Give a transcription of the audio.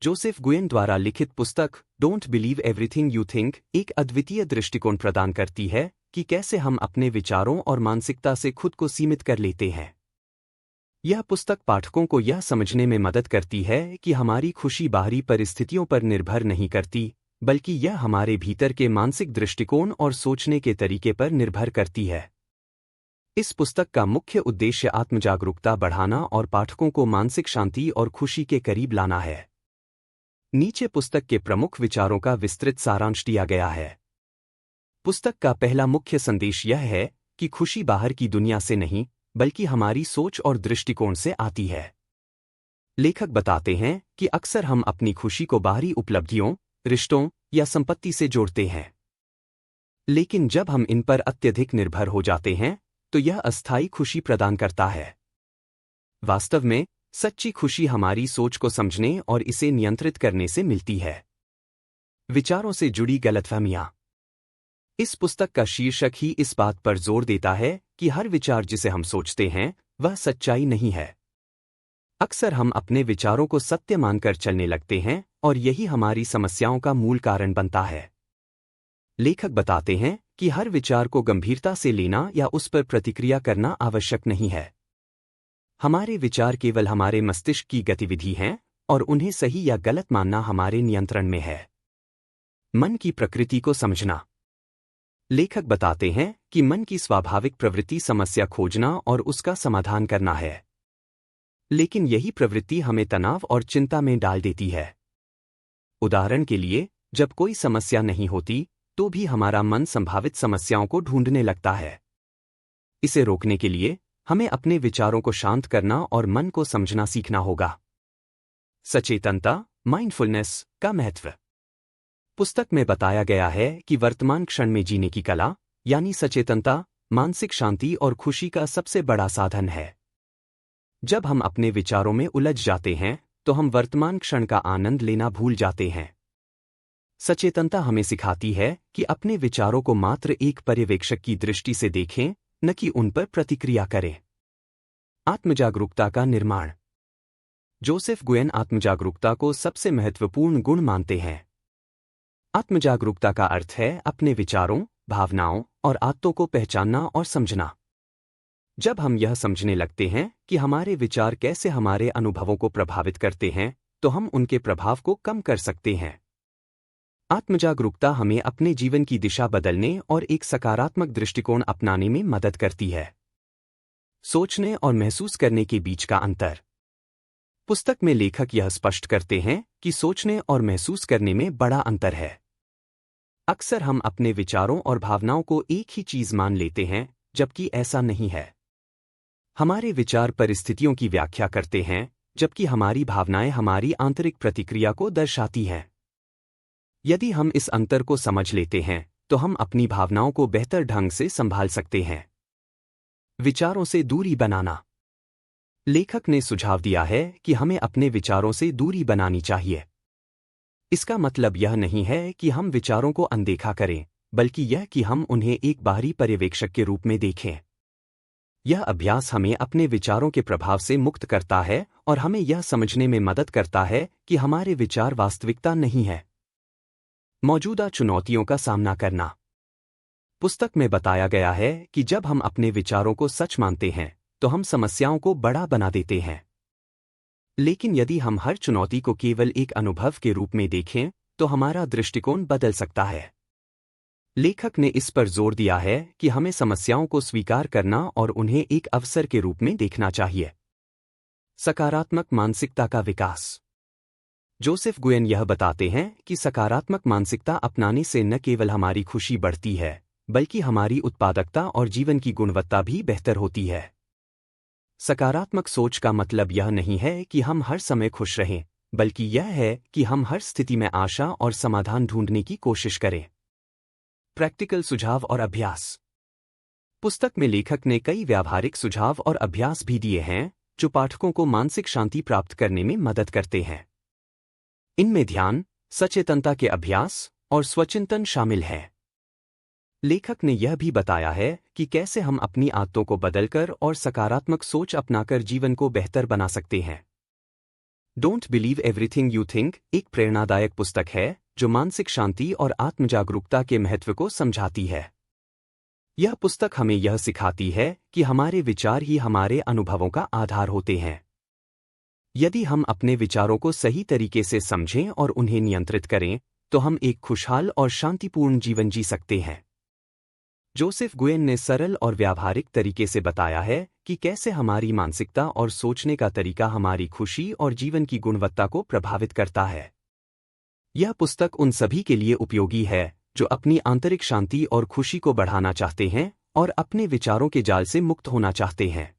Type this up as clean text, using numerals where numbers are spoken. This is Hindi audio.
जोसेफ गुयेन द्वारा लिखित पुस्तक don't believe everything you think एक अद्वितीय दृष्टिकोण प्रदान करती है कि कैसे हम अपने विचारों और मानसिकता से खुद को सीमित कर लेते हैं। यह पुस्तक पाठकों को यह समझने में मदद करती है कि हमारी खुशी बाहरी परिस्थितियों पर निर्भर नहीं करती, बल्कि यह हमारे भीतर के मानसिक दृष्टिकोण और सोचने के तरीके पर निर्भर करती है। इस पुस्तक का मुख्य उद्देश्य आत्मजागरूकता बढ़ाना और पाठकों को मानसिक शांति और खुशी के करीब लाना है। नीचे पुस्तक के प्रमुख विचारों का विस्तृत सारांश दिया गया है। पुस्तक का पहला मुख्य संदेश यह है कि खुशी बाहर की दुनिया से नहीं, बल्कि हमारी सोच और दृष्टिकोण से आती है। लेखक बताते हैं कि अक्सर हम अपनी खुशी को बाहरी उपलब्धियों, रिश्तों या संपत्ति से जोड़ते हैं, लेकिन जब हम इन पर अत्यधिक निर्भर हो जाते हैं तो यह अस्थायी खुशी प्रदान करता है। वास्तव में सच्ची खुशी हमारी सोच को समझने और इसे नियंत्रित करने से मिलती है। विचारों से जुड़ी गलतफहमियां। इस पुस्तक का शीर्षक ही इस बात पर जोर देता है कि हर विचार जिसे हम सोचते हैं वह सच्चाई नहीं है। अक्सर हम अपने विचारों को सत्य मानकर चलने लगते हैं और यही हमारी समस्याओं का मूल कारण बनता है। लेखक बताते हैं कि हर विचार को गंभीरता से लेना या उस पर प्रतिक्रिया करना आवश्यक नहीं है। हमारे विचार केवल हमारे मस्तिष्क की गतिविधि हैं और उन्हें सही या गलत मानना हमारे नियंत्रण में है। मन की प्रकृति को समझना। लेखक बताते हैं कि मन की स्वाभाविक प्रवृत्ति समस्या खोजना और उसका समाधान करना है, लेकिन यही प्रवृत्ति हमें तनाव और चिंता में डाल देती है। उदाहरण के लिए, जब कोई समस्या नहीं होती तो भी हमारा मन संभावित समस्याओं को ढूंढने लगता है। इसे रोकने के लिए हमें अपने विचारों को शांत करना और मन को समझना सीखना होगा। सचेतनता, माइंडफुलनेस का महत्व। पुस्तक में बताया गया है कि वर्तमान क्षण में जीने की कला, यानी सचेतनता, मानसिक शांति और खुशी का सबसे बड़ा साधन है। जब हम अपने विचारों में उलझ जाते हैं तो हम वर्तमान क्षण का आनंद लेना भूल जाते हैं। सचेतनता हमें सिखाती है कि अपने विचारों को मात्र एक पर्यवेक्षक की दृष्टि से देखें, न कि उन पर प्रतिक्रिया करें। आत्मजागरूकता का निर्माण। जोसेफ गुयेन आत्मजागरूकता को सबसे महत्वपूर्ण गुण मानते हैं। आत्मजागरूकता का अर्थ है अपने विचारों, भावनाओं और आदतों को पहचानना और समझना। जब हम यह समझने लगते हैं कि हमारे विचार कैसे हमारे अनुभवों को प्रभावित करते हैं, तो हम उनके प्रभाव को कम कर सकते हैं। आत्मजागरूकता हमें अपने जीवन की दिशा बदलने और एक सकारात्मक दृष्टिकोण अपनाने में मदद करती है। सोचने और महसूस करने के बीच का अंतर। पुस्तक में लेखक यह स्पष्ट करते हैं कि सोचने और महसूस करने में बड़ा अंतर है। अक्सर हम अपने विचारों और भावनाओं को एक ही चीज मान लेते हैं, जबकि ऐसा नहीं है। हमारे विचार परिस्थितियों की व्याख्या करते हैं, जबकि हमारी भावनाएं हमारी आंतरिक प्रतिक्रिया को दर्शाती हैं। यदि हम इस अंतर को समझ लेते हैं तो हम अपनी भावनाओं को बेहतर ढंग से संभाल सकते हैं। विचारों से दूरी बनाना। लेखक ने सुझाव दिया है कि हमें अपने विचारों से दूरी बनानी चाहिए। इसका मतलब यह नहीं है कि हम विचारों को अनदेखा करें, बल्कि यह कि हम उन्हें एक बाहरी पर्यवेक्षक के रूप में देखें। यह अभ्यास हमें अपने विचारों के प्रभाव से मुक्त करता है और हमें यह समझने में मदद करता है कि हमारे विचार वास्तविकता नहीं है। मौजूदा चुनौतियों का सामना करना। पुस्तक में बताया गया है कि जब हम अपने विचारों को सच मानते हैं तो हम समस्याओं को बड़ा बना देते हैं, लेकिन यदि हम हर चुनौती को केवल एक अनुभव के रूप में देखें तो हमारा दृष्टिकोण बदल सकता है। लेखक ने इस पर जोर दिया है कि हमें समस्याओं को स्वीकार करना और उन्हें एक अवसर के रूप में देखना चाहिए। सकारात्मक मानसिकता का विकास। जोसेफ गुयेन यह बताते हैं कि सकारात्मक मानसिकता अपनाने से न केवल हमारी खुशी बढ़ती है, बल्कि हमारी उत्पादकता और जीवन की गुणवत्ता भी बेहतर होती है। सकारात्मक सोच का मतलब यह नहीं है कि हम हर समय खुश रहें, बल्कि यह है कि हम हर स्थिति में आशा और समाधान ढूंढने की कोशिश करें। प्रैक्टिकल सुझाव और अभ्यास। पुस्तक में लेखक ने कई व्यावहारिक सुझाव और अभ्यास भी दिए हैं जो पाठकों को मानसिक शांति प्राप्त करने में मदद करते हैं। इनमें ध्यान, सचेतनता के अभ्यास और स्वचिंतन शामिल है। लेखक ने यह भी बताया है कि कैसे हम अपनी आदतों को बदलकर और सकारात्मक सोच अपनाकर जीवन को बेहतर बना सकते हैं। Don't believe everything you think एक प्रेरणादायक पुस्तक है जो मानसिक शांति और आत्मजागरूकता के महत्व को समझाती है। यह पुस्तक हमें यह सिखाती है कि हमारे विचार ही हमारे अनुभवों का आधार होते हैं। यदि हम अपने विचारों को सही तरीके से समझें और उन्हें नियंत्रित करें, तो हम एक खुशहाल और शांतिपूर्ण जीवन जी सकते हैं। जोसेफ गुयेन ने सरल और व्यावहारिक तरीके से बताया है कि कैसे हमारी मानसिकता और सोचने का तरीका हमारी खुशी और जीवन की गुणवत्ता को प्रभावित करता है। यह पुस्तक उन सभी के लिए उपयोगी है जो अपनी आंतरिक शांति और खुशी को बढ़ाना चाहते हैं और अपने विचारों के जाल से मुक्त होना चाहते हैं।